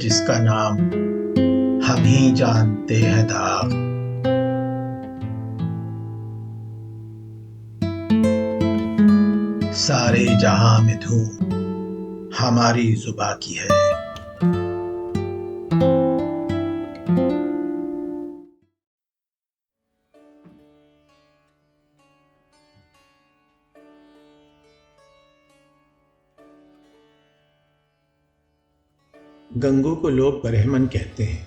جس کا نام ہم ہی جانتے ہیں داغ۔ سارے جہاں میں دھوم ہماری زباں کی ہے۔ گنگو کو لوگ برہمن کہتے ہیں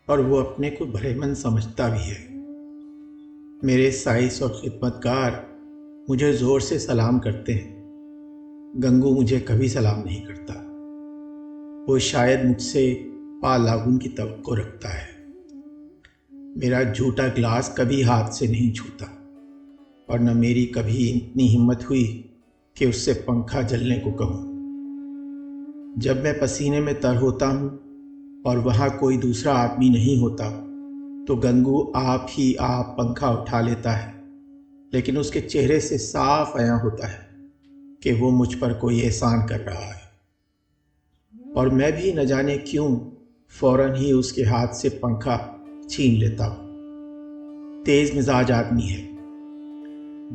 اور وہ اپنے کو برہمن سمجھتا بھی ہے۔ میرے سائنس اور خدمتگار مجھے زور سے سلام کرتے ہیں، گنگو مجھے کبھی سلام نہیں کرتا۔ وہ شاید مجھ سے پا لاگن کی توقع رکھتا ہے۔ میرا جھوٹا گلاس کبھی ہاتھ سے نہیں چھوتا، اور نہ میری کبھی اتنی ہمت ہوئی کہ اس سے پنکھا جلنے کو کہوں۔ جب میں پسینے میں تر ہوتا ہوں اور وہاں کوئی دوسرا آدمی نہیں ہوتا تو گنگو آپ ہی آپ پنکھا اٹھا لیتا ہے، لیکن اس کے چہرے سے صاف عیاں ہوتا ہے کہ وہ مجھ پر کوئی احسان کر رہا ہے، اور میں بھی نہ جانے کیوں فوراً ہی اس کے ہاتھ سے پنکھا چھین لیتا ہوں۔ تیز مزاج آدمی ہے،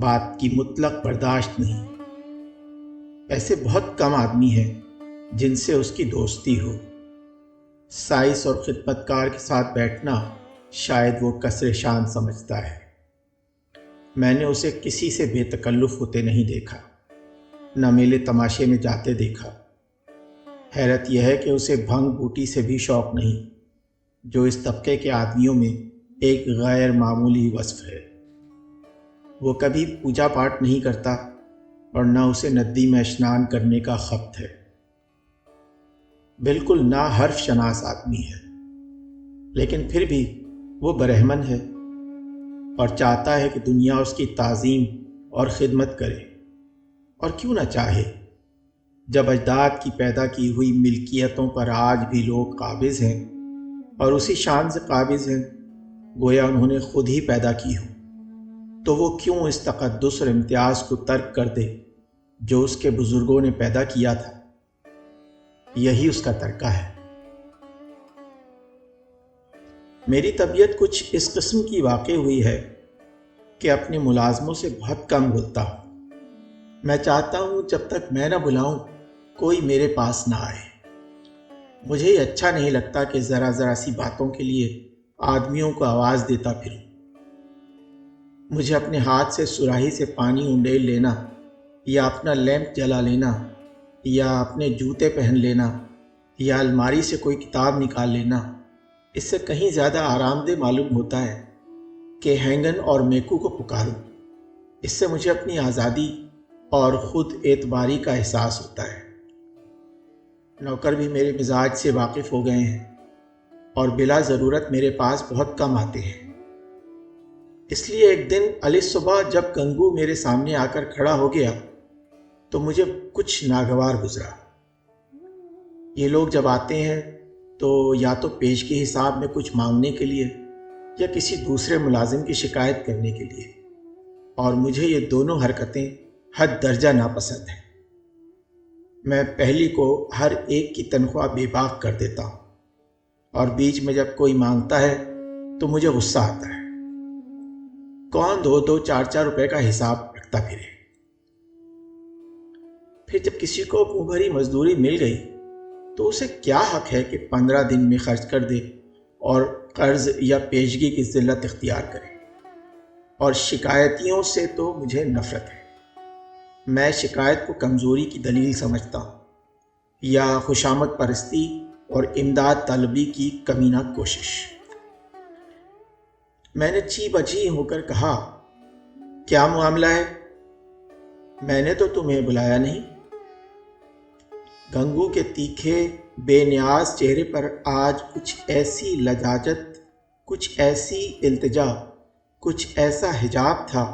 بات کی مطلق برداشت نہیں۔ ایسے بہت کم آدمی ہیں جن سے اس کی دوستی ہو۔ سائنس اور خدمتگار کے ساتھ بیٹھنا شاید وہ کسر شان سمجھتا ہے۔ میں نے اسے کسی سے بے تکلف ہوتے نہیں دیکھا، نہ میلے تماشے میں جاتے دیکھا۔ حیرت یہ ہے کہ اسے بھنگ بوٹی سے بھی شوق نہیں، جو اس طبقے کے آدمیوں میں ایک غیر معمولی وصف ہے۔ وہ کبھی پوجا پاٹ نہیں کرتا اور نہ اسے ندی میں اشنان کرنے کا خبت ہے۔ بالکل نا حرف شناس آدمی ہے، لیکن پھر بھی وہ برہمن ہے اور چاہتا ہے کہ دنیا اس کی تعظیم اور خدمت کرے۔ اور کیوں نہ چاہے، جب اجداد کی پیدا کی ہوئی ملکیتوں پر آج بھی لوگ قابض ہیں اور اسی شان سے قابض ہیں گویا انہوں نے خود ہی پیدا کی ہو، تو وہ کیوں اس تقدس اور امتیاز کو ترک کر دے جو اس کے بزرگوں نے پیدا کیا تھا۔ یہی اس کا طریقہ ہے۔ میری طبیعت کچھ اس قسم کی واقع ہوئی ہے کہ اپنے ملازموں سے بہت کم بولتا ہوں۔ میں چاہتا ہوں جب تک میں نہ بلاؤں کوئی میرے پاس نہ آئے۔ مجھے یہ اچھا نہیں لگتا کہ ذرا ذرا سی باتوں کے لیے آدمیوں کو آواز دیتا پھروں۔ مجھے اپنے ہاتھ سے سراہی سے پانی انڈیل لینا، یا اپنا لیمپ جلا لینا، یا اپنے جوتے پہن لینا، یا الماری سے کوئی کتاب نکال لینا اس سے کہیں زیادہ آرام دہ معلوم ہوتا ہے کہ ہینگن اور میکو کو پکاروں۔ اس سے مجھے اپنی آزادی اور خود اعتباری کا احساس ہوتا ہے۔ نوکر بھی میرے مزاج سے واقف ہو گئے ہیں اور بلا ضرورت میرے پاس بہت کم آتے ہیں۔ اس لیے ایک دن علی صبح جب گنگو میرے سامنے آ کر کھڑا ہو گیا تو مجھے کچھ ناگوار گزرا۔ یہ لوگ جب آتے ہیں تو یا تو پیشگی حساب میں کچھ مانگنے کے لیے یا کسی دوسرے ملازم کی شکایت کرنے کے لیے، اور مجھے یہ دونوں حرکتیں حد درجہ ناپسند ہیں۔ میں پہلی کو ہر ایک کی تنخواہ بے باک کر دیتا ہوں، اور بیچ میں جب کوئی مانگتا ہے تو مجھے غصہ آتا ہے۔ کون 2-4 روپے کا حساب رکھتا پھرے؟ پھر جب کسی کو منہ بھری مزدوری مل گئی تو اسے کیا حق ہے کہ 15 دن میں خرچ کر دے اور قرض یا پیشگی کی ذلت اختیار کرے؟ اور شکایتیوں سے تو مجھے نفرت ہے۔ میں شکایت کو کمزوری کی دلیل سمجھتا ہوں، یا خوشامد پرستی اور امداد طلبی کی کمینہ کوشش۔ میں نے چی بچی ہو کر کہا، کیا معاملہ ہے؟ میں نے تو تمہیں بلایا نہیں۔ گنگو کے تیکھے بے نیاز چہرے پر آج کچھ ایسی لجاجت، کچھ ایسی التجا، کچھ ایسا حجاب تھا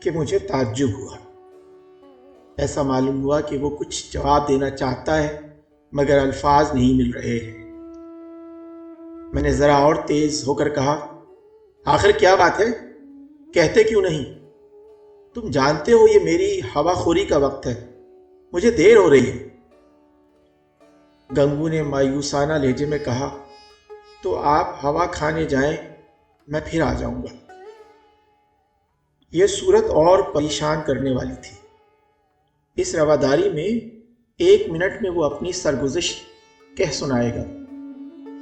کہ مجھے تعجب ہوا۔ ایسا معلوم ہوا کہ وہ کچھ جواب دینا چاہتا ہے مگر الفاظ نہیں مل رہے ہیں۔ میں نے ذرا اور تیز ہو کر کہا، آخر کیا بات ہے؟ کہتے کیوں نہیں؟ تم جانتے ہو یہ میری ہوا خوری کا وقت ہے، مجھے دیر ہو رہی ہے۔ گنگو نے مایوسانہ لہجے میں کہا، تو آپ ہوا کھانے جائیں، میں پھر آ جاؤں گا۔ یہ صورت اور پریشان کرنے والی تھی۔ اس رواداری میں 1 منٹ میں وہ اپنی سرگزشت کہہ سنائے گا۔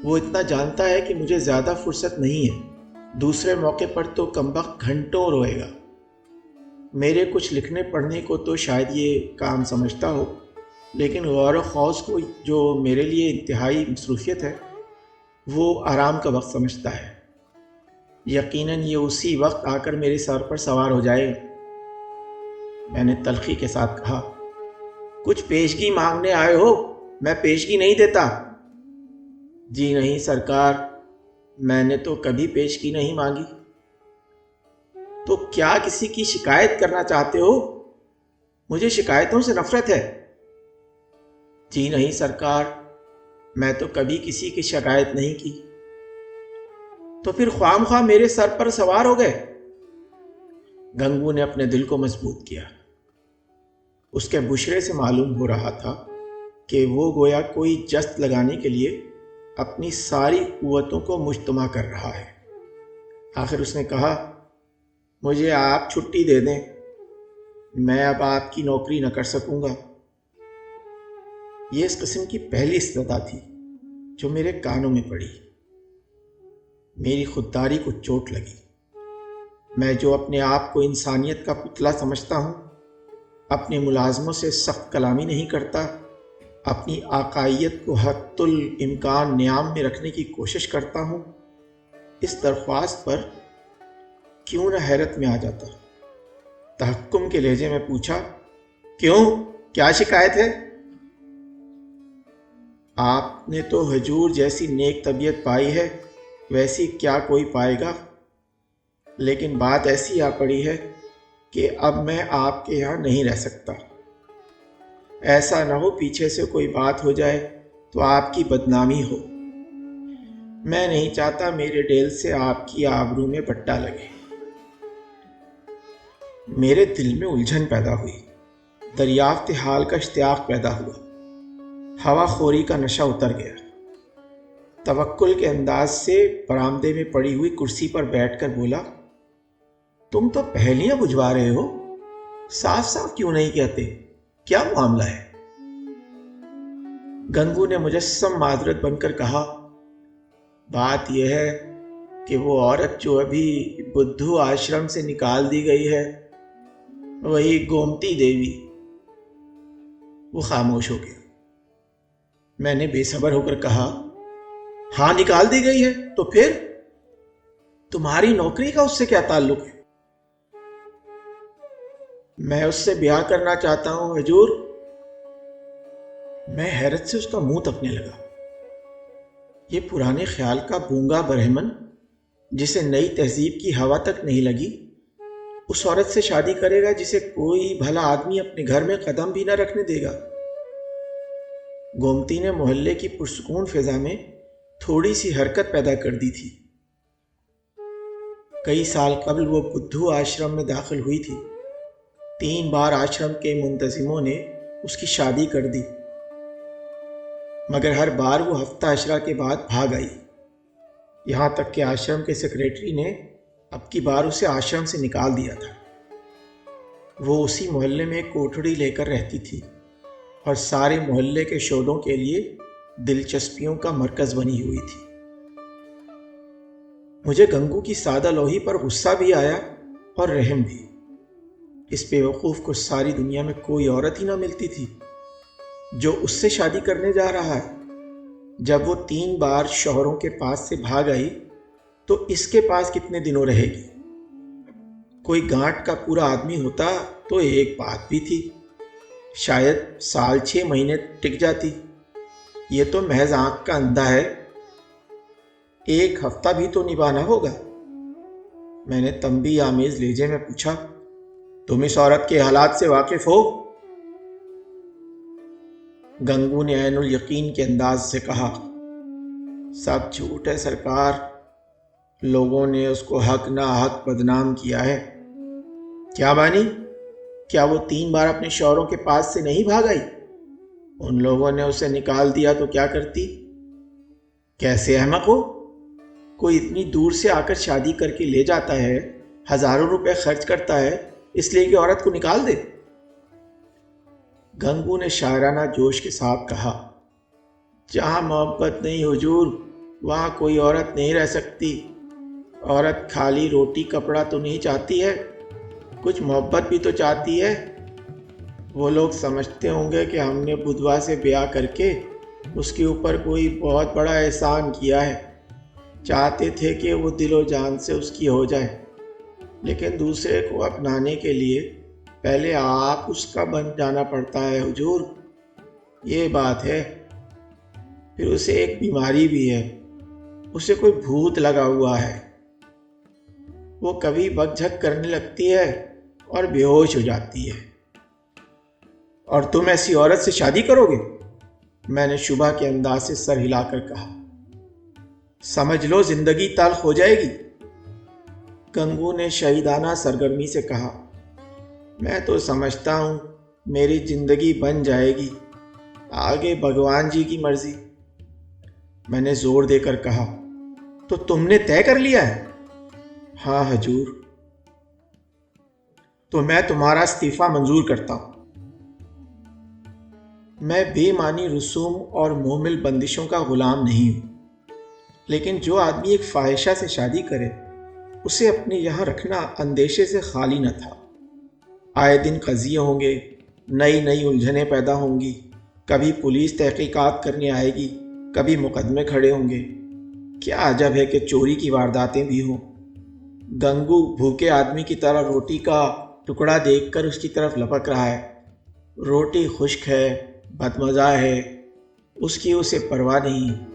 وہ اتنا جانتا ہے کہ مجھے زیادہ فرصت نہیں ہے، دوسرے موقع پر تو کمبخت گھنٹوں روئے گا۔ میرے کچھ لکھنے پڑھنے کو تو شاید یہ کام سمجھتا ہو، لیکن غور و خوض کو، جو میرے لیے انتہائی مصروفیت ہے، وہ آرام کا وقت سمجھتا ہے۔ یقیناً یہ اسی وقت آ کر میرے سر پر سوار ہو جائے گا۔ میں نے تلخی کے ساتھ کہا، کچھ پیشگی مانگنے آئے ہو؟ میں پیشگی نہیں دیتا۔ جی نہیں سرکار، میں نے تو کبھی پیشگی نہیں مانگی۔ تو کیا کسی کی شکایت کرنا چاہتے ہو؟ مجھے شکایتوں سے نفرت ہے۔ جی نہیں سرکار، میں تو کبھی کسی کی شکایت نہیں کی۔ تو پھر خواہ مخواہ میرے سر پر سوار ہو گئے؟ گنگو نے اپنے دل کو مضبوط کیا۔ اس کے بشرے سے معلوم ہو رہا تھا کہ وہ گویا کوئی جست لگانے کے لیے اپنی ساری قوتوں کو مجتمع کر رہا ہے۔ آخر اس نے کہا، مجھے آپ چھٹی دے دیں، میں اب آپ کی نوکری نہ کر سکوں گا۔ یہ اس قسم کی پہلی استدعا تھی جو میرے کانوں میں پڑی۔ میری خودداری کو چوٹ لگی۔ میں جو اپنے آپ کو انسانیت کا پتلا سمجھتا ہوں، اپنے ملازموں سے سخت کلامی نہیں کرتا، اپنی آقائیت کو حد الامکان نیام میں رکھنے کی کوشش کرتا ہوں، اس درخواست پر کیوں نہ حیرت میں آ جاتا۔ تحکم کے لہجے میں پوچھا، کیوں؟ کیا شکایت ہے؟ آپ نے تو حضور جیسی نیک طبیعت پائی ہے، ویسی کیا کوئی پائے گا؟ لیکن بات ایسی آ پڑی ہے کہ اب میں آپ کے یہاں نہیں رہ سکتا۔ ایسا نہ ہو پیچھے سے کوئی بات ہو جائے تو آپ کی بدنامی ہو۔ میں نہیں چاہتا میرے ڈیل سے آپ کی آبرو میں بٹا لگے۔ میرے دل میں الجھن پیدا ہوئی، دریافت حال کا اشتیاق پیدا ہوا، ہوا خوری کا نشہ اتر گیا۔ توکل کے انداز سے برآمدے میں پڑی ہوئی کرسی پر بیٹھ کر بولا، تم تو پہلیاں بجھوا رہے ہو، صاف صاف کیوں نہیں کہتے؟ کیا معاملہ ہے؟ گنگو نے مجسم معذرت بن کر کہا، بات یہ ہے کہ وہ عورت جو ابھی بدھو آشرم سے نکال دی گئی ہے، وہی گومتی دیوی۔ وہ خاموش ہو گیا۔ میں نے بے صبر ہو کر کہا، ہاں نکال دی گئی ہے، تو پھر تمہاری نوکری کا اس سے کیا تعلق ہے؟ میں اس سے بیاہ کرنا چاہتا ہوں حضور۔ میں حیرت سے اس کا منہ تکنے لگا۔ یہ پرانے خیال کا گونگا برہمن، جسے نئی تہذیب کی ہوا تک نہیں لگی، اس عورت سے شادی کرے گا جسے کوئی بھلا آدمی اپنے گھر میں قدم بھی نہ رکھنے دے گا۔ گومتی نے محلے کی پرسکون فضا میں تھوڑی سی حرکت پیدا کر دی تھی۔ کئی سال قبل وہ بدھو آشرم میں داخل ہوئی تھی۔ 3 بار آشرم کے منتظموں نے اس کی شادی کر دی، مگر ہر بار وہ ہفتہ عشرہ کے بعد بھاگ آئی، یہاں تک کہ آشرم کے سیکریٹری نے اب کی بار اسے آشرم سے نکال دیا تھا۔ وہ اسی محلے میں ایک کوٹھڑی لے کر رہتی تھی اور سارے محلے کے شودوں کے لیے دلچسپیوں کا مرکز بنی ہوئی تھی۔ مجھے گنگو کی سادہ لوحی پر غصہ بھی آیا اور رحم بھی۔ اس بیوقوف کو ساری دنیا میں کوئی عورت ہی نہ ملتی تھی جو اس سے شادی کرنے جا رہا ہے۔ جب وہ 3 بار شوہروں کے پاس سے بھاگ آئی تو اس کے پاس کتنے دنوں رہے گی؟ کوئی گانٹ کا پورا آدمی ہوتا تو ایک بات بھی تھی، شاید 6 مہینے ٹک جاتی۔ یہ تو محض آنکھ کا اندھا ہے، 1 ہفتہ بھی تو نبھانا ہوگا۔ میں نے تنبیہ آمیز لہجے میں پوچھا، تم اس عورت کے حالات سے واقف ہو؟ گنگو نے عین الیقین کے انداز سے کہا، سب جھوٹ ہے سرکار، لوگوں نے اس کو حق نہ حق بدنام کیا ہے۔ کیا مانی؟ کیا وہ 3 بار اپنے شوہروں کے پاس سے نہیں بھاگ آئی؟ ان لوگوں نے اسے نکال دیا تو کیا کرتی؟ کیسے احمق ہو؟ کوئی اتنی دور سے آ کر شادی کر کے لے جاتا ہے، ہزاروں روپے خرچ کرتا ہے، اس لیے کہ عورت کو نکال دے؟ گنگو نے شاعرانہ جوش کے ساتھ کہا، جہاں محبت نہیں حضور، وہاں کوئی عورت نہیں رہ سکتی۔ عورت خالی روٹی کپڑا تو نہیں چاہتی ہے، کچھ محبت بھی تو چاہتی ہے۔ وہ لوگ سمجھتے ہوں گے کہ ہم نے بدھوا سے بیاہ کر کے اس کے اوپر کوئی بہت بڑا احسان کیا ہے، چاہتے تھے کہ وہ دل و جان سے اس کی ہو جائے، لیکن دوسرے کو اپنانے کے لیے پہلے آپ اس کا بن جانا پڑتا ہے حضور، یہ بات ہے۔ پھر اسے ایک بیماری بھی ہے، اسے کوئی بھوت لگا ہوا ہے، وہ کبھی بک جھک کرنے لگتی ہے اور بے ہوش ہو جاتی ہے۔ اور تم ایسی عورت سے شادی کرو گے؟ میں نے شبہ کے انداز سے سر ہلا کر کہا۔ سمجھ لو زندگی تلخ ہو جائے گی۔ گنگو نے شہیدانہ سرگرمی سے کہا، میں تو سمجھتا ہوں میری زندگی بن جائے گی، آگے بھگوان جی کی مرضی۔ میں نے زور دے کر کہا، تو تم نے طے کر لیا ہے؟ ہاں حضور۔ تو میں تمہارا استعفیٰ منظور کرتا ہوں۔ میں بے معنی رسوم اور محمل بندشوں کا غلام نہیں ہوں، لیکن جو آدمی ایک فاحشہ سے شادی کرے اسے اپنے یہاں رکھنا اندیشے سے خالی نہ تھا۔ آئے دن قضیے ہوں گے، نئی نئی الجھنیں پیدا ہوں گی، کبھی پولیس تحقیقات کرنے آئے گی، کبھی مقدمے کھڑے ہوں گے۔ کیا عجب ہے کہ چوری کی وارداتیں بھی ہوں۔ گنگو بھوکے آدمی کی طرح روٹی کا ٹکڑا دیکھ کر اس کی طرف لپک رہا ہے۔ روٹی خشک ہے، بدمزہ ہے، اس کی اسے پرواہ نہیں۔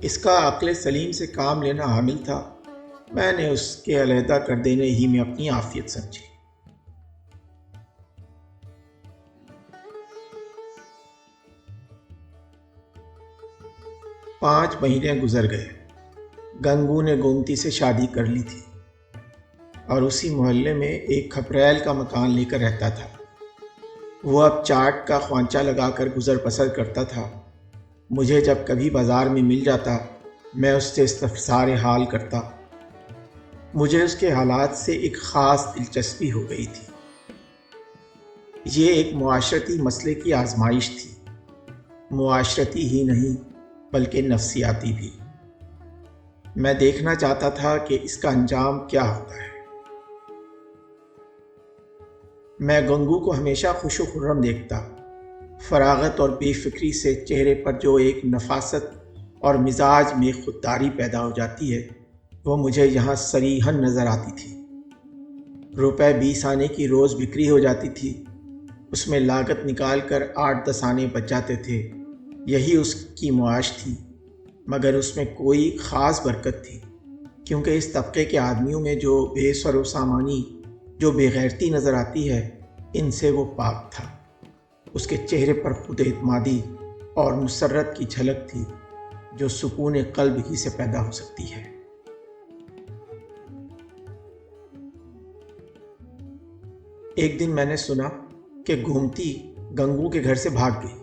اس کا عقل سلیم سے کام لینا حامل تھا، میں نے اس کے علیحدہ کر دینے ہی میں اپنی عافیت سمجھی۔ پانچ مہینے گزر گئے۔ گنگو نے گومتی سے شادی کر لی تھی اور اسی محلے میں ایک کھپریل کا مکان لے کر رہتا تھا۔ وہ اب چاٹ کا خوانچہ لگا کر گزر بسر کرتا تھا۔ مجھے جب کبھی بازار میں مل جاتا میں اس سے استفسار حال کرتا۔ مجھے اس کے حالات سے ایک خاص دلچسپی ہو گئی تھی۔ یہ ایک معاشرتی مسئلے کی آزمائش تھی، معاشرتی ہی نہیں بلکہ نفسیاتی بھی۔ میں دیکھنا چاہتا تھا کہ اس کا انجام کیا ہوتا ہے۔ میں گنگو کو ہمیشہ خوش و خرم دیکھتا، فراغت اور بے فکری سے چہرے پر جو ایک نفاست اور مزاج میں خودداری پیدا ہو جاتی ہے وہ مجھے یہاں صریحاً نظر آتی تھی۔ روپے 20 آنے کی روز بکری ہو جاتی تھی، اس میں لاگت نکال کر 8-10 آنے بچ جاتے تھے، یہی اس کی معاش تھی، مگر اس میں کوئی خاص برکت تھی، کیونکہ اس طبقے کے آدمیوں میں جو بے سر و سامانی، جو بے غیرتی نظر آتی ہے، ان سے وہ پاک تھا۔ اس کے چہرے پر خود اعتمادی اور مسرت کی جھلک تھی جو سکون قلب ہی سے پیدا ہو سکتی ہے۔ ایک دن میں نے سنا کہ گومتی گنگو کے گھر سے بھاگ گئی۔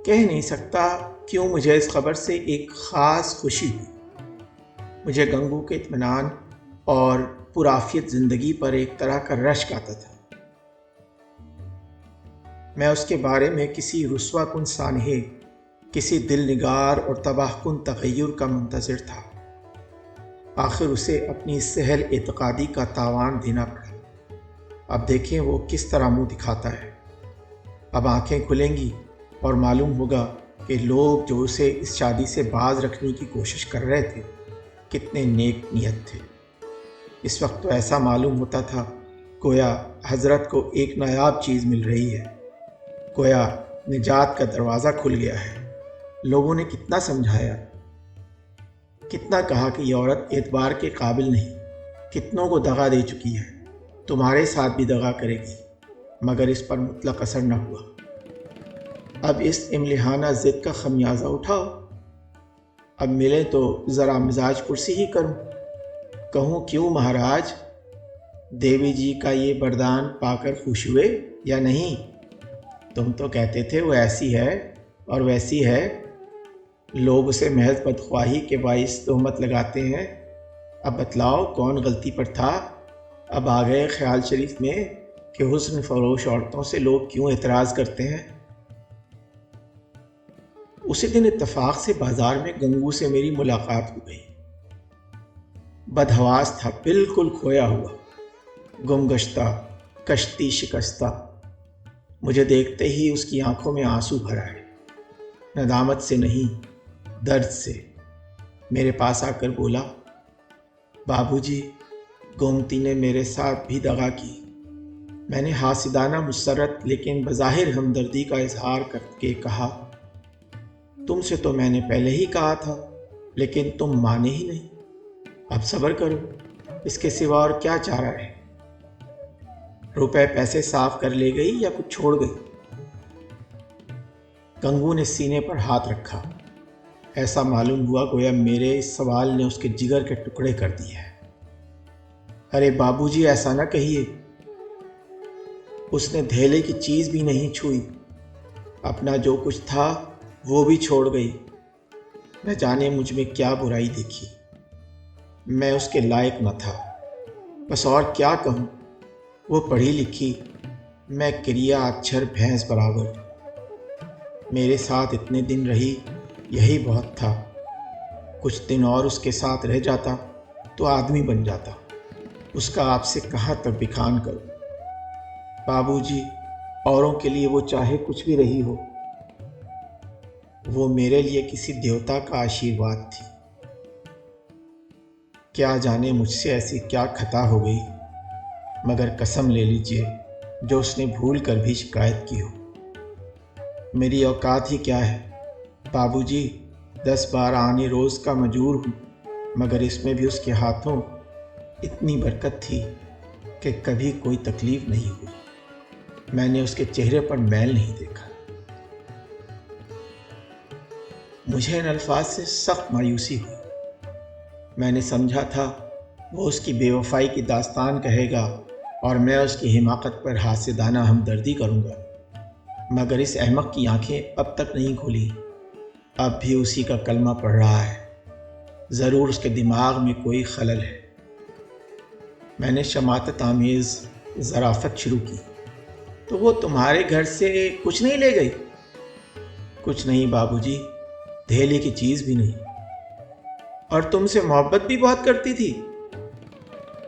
کہہ نہیں سکتا کیوں مجھے اس خبر سے ایک خاص خوشی ہوئی۔ مجھے گنگو کے اطمینان اور پرعافیت زندگی پر ایک طرح کا رشک آتا تھا۔ میں اس کے بارے میں کسی رسوا کن سانحے، کسی دل نگار اور تباہ کن تغیر کا منتظر تھا۔ آخر اسے اپنی سہل اعتقادی کا تاوان دینا پڑا۔ اب دیکھیں وہ کس طرح منہ دکھاتا ہے۔ اب آنکھیں کھلیں گی اور معلوم ہوگا کہ لوگ جو اسے اس شادی سے باز رکھنے کی کوشش کر رہے تھے کتنے نیک نیت تھے۔ اس وقت تو ایسا معلوم ہوتا تھا گویا حضرت کو ایک نایاب چیز مل رہی ہے، گویا نجات کا دروازہ کھل گیا ہے۔ لوگوں نے کتنا سمجھایا، کتنا کہا کہ یہ عورت اعتبار کے قابل نہیں، کتنوں کو دغا دے چکی ہے، تمہارے ساتھ بھی دغا کرے گی، مگر اس پر مطلق اثر نہ ہوا۔ اب اس املہانہ ضد کا خمیازہ اٹھاؤ۔ اب ملے تو ذرا مزاج پرسی ہی کروں، کہوں کیوں مہاراج، دیوی جی کا یہ بردان پا کر خوش ہوئے یا نہیں؟ تم تو کہتے تھے وہ ایسی ہے اور ویسی ہے، لوگ اسے محض بدخواہی کے باعث تہمت لگاتے ہیں۔ اب بتلاؤ کون غلطی پر تھا؟ اب آ گئے خیال شریف میں کہ حسن فروش عورتوں سے لوگ کیوں اعتراض کرتے ہیں۔ اسی دن اتفاق سے بازار میں گنگو سے میری ملاقات ہو گئی۔ بدحواس تھا، بالکل کھویا ہوا، گم گشتہ، کشتی شکستہ۔ مجھے دیکھتے ہی اس کی آنکھوں میں آنسو بھر آئے، ندامت سے نہیں، درد سے۔ میرے پاس آ کر بولا، بابو جی، گومتی نے میرے ساتھ بھی دغا کی۔ میں نے حاسدانہ مسرت لیکن بظاہر ہمدردی کا اظہار کر کے کہا، تم سے تو میں نے پہلے ہی کہا تھا لیکن تم مانے ہی نہیں۔ اب صبر کرو، اس کے سوا اور کیا چارہ ہے؟ روپے پیسے صاف کر لے گئی یا کچھ چھوڑ گئی؟ گنگو نے سینے پر ہاتھ رکھا، ایسا معلوم ہوا گویا میرے اس سوال نے اس کے جگر کے ٹکڑے کر دیے ہیں۔ ارے بابو جی، ایسا نہ کہیے، اس نے دھیلے کی چیز بھی نہیں چھوئی، اپنا جو کچھ تھا وہ بھی چھوڑ گئی۔ نہ جانے مجھ میں کیا برائی دیکھی، میں اس کے لائق نہ تھا۔ بس اور کیا کہوں، وہ پڑھی لکھی، میں کریا اچھر بھینس برابر۔ میرے ساتھ اتنے دن رہی، یہی بہت تھا۔ کچھ دن اور اس کے ساتھ رہ جاتا تو آدمی بن جاتا۔ اس کا آپ سے کہاں تک بخان کروں؟ بابو جی، اوروں کے لیے وہ چاہے کچھ بھی رہی ہو، وہ میرے لیے کسی دیوتا کا آشیرواد تھی۔ کیا جانے مجھ سے ایسی کیا خطا ہو گئی، مگر قسم لے لیجئے جو اس نے بھول کر بھی شکایت کی ہو۔ میری اوقات ہی کیا ہے بابو جی، 10-12 آنے روز کا مجور ہوں، مگر اس میں بھی اس کے ہاتھوں اتنی برکت تھی کہ کبھی کوئی تکلیف نہیں ہوئی۔ میں نے اس کے چہرے پر میل نہیں دیکھا۔ مجھے ان الفاظ سے سخت مایوسی ہوئی۔ میں نے سمجھا تھا وہ اس کی بے وفائی کی داستان کہے گا اور میں اس کی حماقت پر حاسدانہ ہمدردی کروں گا، مگر اس احمق کی آنکھیں اب تک نہیں کھلی، اب بھی اسی کا کلمہ پڑھ رہا ہے۔ ضرور اس کے دماغ میں کوئی خلل ہے۔ میں نے شماتت آمیز ظرافت شروع کی، تو وہ تمہارے گھر سے کچھ نہیں لے گئی؟ کچھ نہیں بابو جی، دھیلے کی چیز بھی نہیں۔ اور تم سے محبت بھی بہت کرتی تھی؟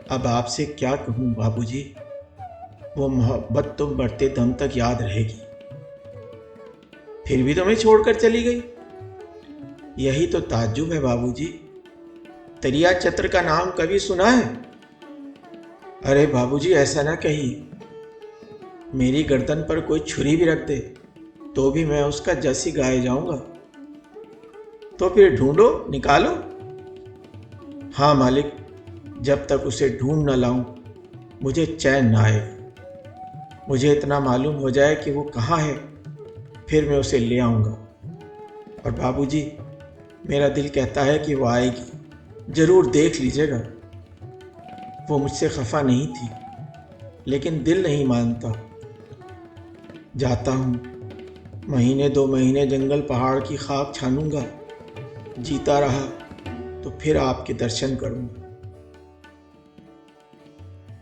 اب آپ سے کیا کہوں بابو جی، وہ محبت تو مرتے دم تک یاد رہے گی۔ پھر بھی تمہیں چھوڑ کر چلی گئی؟ یہی تو تعجب ہے بابو جی۔ تریا چتر کا نام کبھی سنا ہے؟ ارے بابو جی، ایسا نہ کہیے، میری گردن پر کوئی چھری بھی رکھ دے تو بھی میں اس کا جس ہی گائے جاؤں گا۔ تو پھر ڈھونڈو، نکالو۔ ہاں مالک، جب تک اسے ڈھونڈ نہ لاؤں مجھے چین نہ آئے۔ مجھے اتنا معلوم ہو جائے کہ وہ کہاں ہے، پھر میں اسے لے آؤں گا۔ اور بابو جی، میرا دل کہتا ہے کہ وہ آئے گی، ضرور دیکھ لیجیے گا۔ وہ مجھ سے خفا نہیں تھی، لیکن دل نہیں مانتا۔ جاتا ہوں، مہینے 2 مہینے جنگل پہاڑ کی خاک چھانوں گا، جیتا رہا تو پھر آپ کے درشن کروں گا۔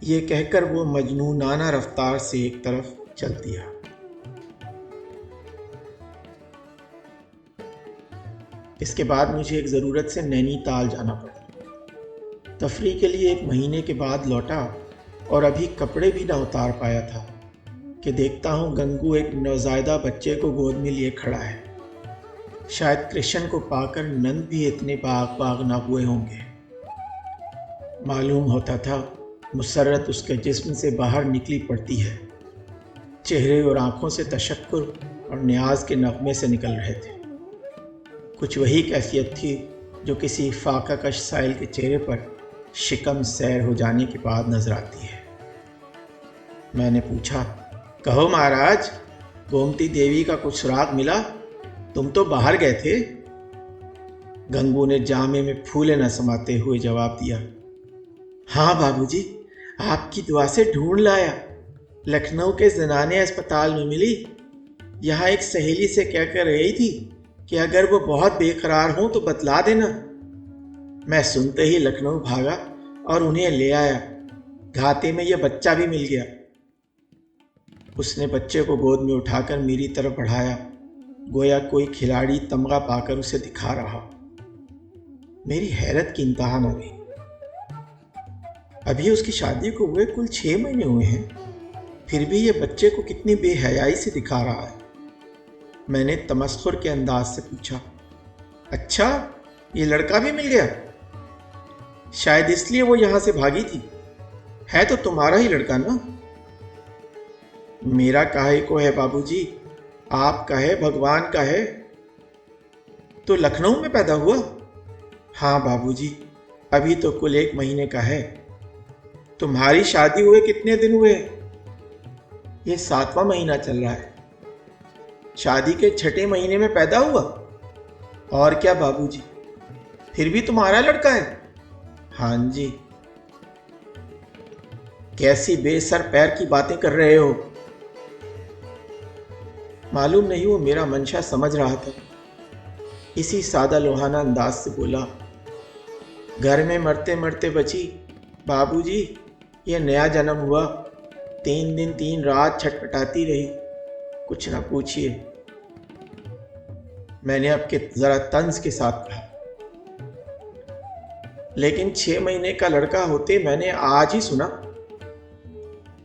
یہ کہہ کر وہ مجنونانہ رفتار سے ایک طرف چل دیا۔ اس کے بعد مجھے ایک ضرورت سے نینی تال جانا پڑا۔ تفریح کے لیے 1 مہینے کے بعد لوٹا اور ابھی کپڑے بھی نہ اتار پایا تھا کہ دیکھتا ہوں گنگو ایک نوزائیدہ بچے کو گود میں لیے کھڑا ہے۔ شاید کرشن کو پا کر نند بھی اتنے باغ نہ ہوئے ہوں گے۔ معلوم ہوتا تھا مسرت اس کے جسم سے باہر نکلی پڑتی ہے۔ چہرے اور آنکھوں سے تشکر اور نیاز کے نغمے سے نکل رہے تھے۔ کچھ وہی کیفیت تھی جو کسی فاقہ کش سائل کے چہرے پر شکم سیر ہو جانے کے بعد نظر آتی ہے۔ میں نے پوچھا، کہو مہاراج، گومتی دیوی کا کچھ سراغ ملا؟ تم تو باہر گئے تھے۔ گنگو نے جامے میں پھولے نہ سماتے ہوئے جواب دیا، ہاں بابو جی، آپ کی دعا سے ڈھونڈ لایا، لکھنؤ کے زنانے اسپتال میں ملی، یہاں ایک سہیلی سے کہہ کر رہی تھی کہ اگر وہ بہت بے قرار ہوں تو بتلا دینا۔ میں سنتے ہی لکھنؤ بھاگا اور انہیں لے آیا۔ گھاتے میں یہ بچہ بھی مل گیا۔ اس نے بچے کو گود میں اٹھا کر میری طرف بڑھایا، گویا کوئی کھلاڑی تمغہ پا کر اسے دکھا رہا۔ میری حیرت کی انتہا نہ رہی۔ ابھی اس کی شادی کو ہوئے کل 6 مہینے ہوئے ہیں، پھر بھی یہ بچے کو کتنی بے حیائی سے دکھا رہا ہے۔ میں نے تمسخر کے انداز سے پوچھا، اچھا یہ لڑکا بھی مل گیا؟ شاید اس لیے وہ یہاں سے بھاگی تھی۔ ہے تو تمہارا ہی لڑکا نا؟ میرا کاہے کو ہے بابو جی، آپ کا ہے، بھگوان کا ہے۔ تو لکھنؤ میں پیدا ہوا؟ ہاں بابو جی، ابھی تو کل 1 مہینے کا ہے۔ تمہاری شادی ہوئے کتنے دن ہوئے؟ یہ 7واں مہینہ چل رہا ہے۔ شادی کے 6 مہینے میں پیدا ہوا؟ اور کیا بابو جی، پھر بھی تمہارا لڑکا ہے؟ ہاں جی۔ کیسی بے سر پیر کی باتیں کر رہے ہو؟ معلوم نہیں وہ میرا منشا سمجھ رہا تھا۔ اسی سادہ لوہانہ انداز سے بولا، گھر میں مرتے مرتے بچی بابو جی، یہ نیا جنم ہوا، 3 دن 3 رات چھٹپٹاتی رہی، کچھ نہ پوچھئے۔ میں نے اب کہ ذرا طنز کے ساتھ کہا، لیکن 6 مہینے کا لڑکا ہوتے میں نے آج ہی سنا۔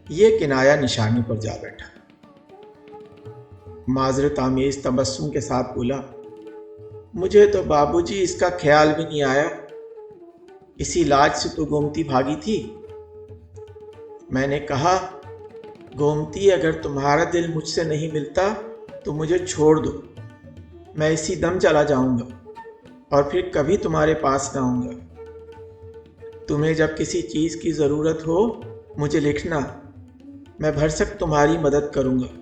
یہ کنایا نشانے پر جا بیٹھا۔ معذرت آمیز تبسم کے ساتھ بولا، مجھے تو بابو جی اس کا خیال بھی نہیں آیا، اسی لاج سے تو گومتی بھاگی تھی۔ میں نے کہا، گومتی اگر تمہارا دل مجھ سے نہیں ملتا تو مجھے چھوڑ دو، میں اسی دم چلا جاؤں گا اور پھر کبھی تمہارے پاس نہ آؤں گا۔ تمہیں جب کسی چیز کی ضرورت ہو مجھے لکھنا، میں بھرسک تمہاری مدد کروں گا۔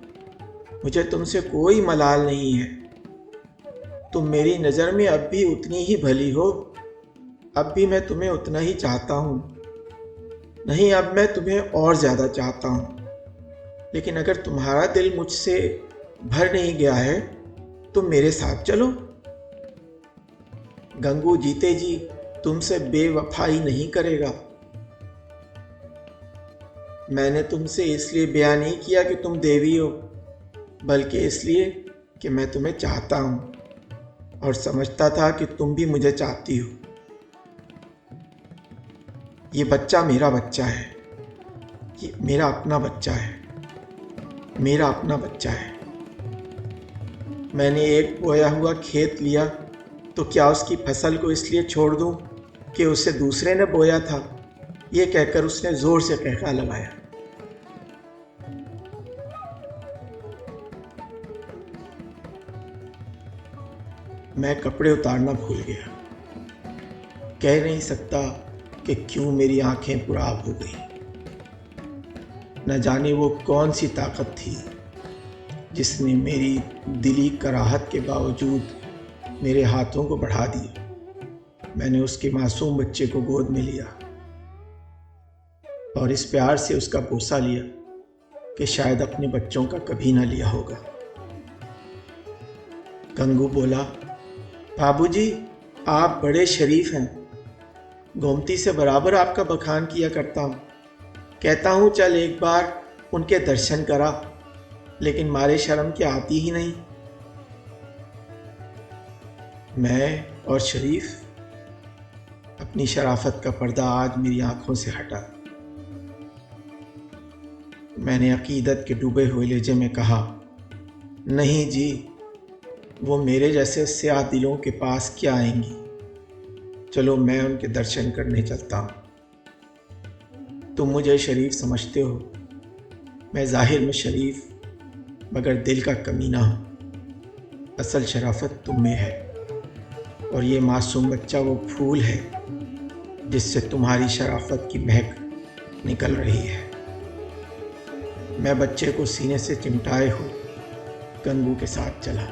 مجھے تم سے کوئی ملال نہیں ہے، تم میری نظر میں اب بھی اتنی ہی بھلی ہو، اب بھی میں تمہیں اتنا ہی چاہتا ہوں، نہیں اب میں تمہیں اور زیادہ چاہتا ہوں۔ لیکن اگر تمہارا دل مجھ سے بھر نہیں گیا ہے تو میرے ساتھ چلو۔ گنگو جیتے جی تم سے بے وفائی نہیں کرے گا۔ میں نے تم سے اس لیے بیان نہیں کیا کہ تم دیوی ہو، بلکہ اس لیے کہ میں تمہیں چاہتا ہوں اور سمجھتا تھا کہ تم بھی مجھے چاہتی ہو۔ یہ بچہ میرا بچہ ہے، یہ میرا اپنا بچہ ہے، میرا اپنا بچہ ہے۔ میں نے ایک بویا ہوا کھیت لیا تو کیا اس کی فصل کو اس لیے چھوڑ دوں کہ اسے دوسرے نے بویا تھا؟ یہ کہہ کر اس نے زور سے قہقہا لگایا۔ میں کپڑے اتارنا بھول گیا۔ کہہ نہیں سکتا کہ کیوں میری آنکھیں پرآب ہو گئیں۔ نہ جانے وہ کون سی طاقت تھی جس نے میری دلی کراہت کے باوجود میرے ہاتھوں کو بڑھا دیا۔ میں نے اس کے معصوم بچے کو گود میں لیا اور اس پیار سے اس کا بوسہ لیا کہ شاید اپنے بچوں کا کبھی نہ لیا ہوگا۔ گنگو بولا، بابو جی آپ بڑے شریف ہیں، گومتی سے برابر آپ کا بخان کیا کرتا ہوں، کہتا ہوں چل ایک بار ان کے درشن کرا، لیکن مارے شرم کے آتی ہی نہیں۔ میں اور شریف، اپنی شرافت کا پردہ آج میری آنکھوں سے ہٹا۔ میں نے عقیدت کے ڈوبے ہوئے لہجے میں کہا، نہیں جی، وہ میرے جیسے سیاہ دلوں کے پاس کیا آئیں گی، چلو میں ان کے درشن کرنے چلتا ہوں۔ تم مجھے شریف سمجھتے ہو، میں ظاہر میں شریف مگر دل کا کمینہ ہوں۔ اصل شرافت تم میں ہے، اور یہ معصوم بچہ وہ پھول ہے جس سے تمہاری شرافت کی مہک نکل رہی ہے۔ میں بچے کو سینے سے چمٹائے ہوئے گنگو کے ساتھ چلا۔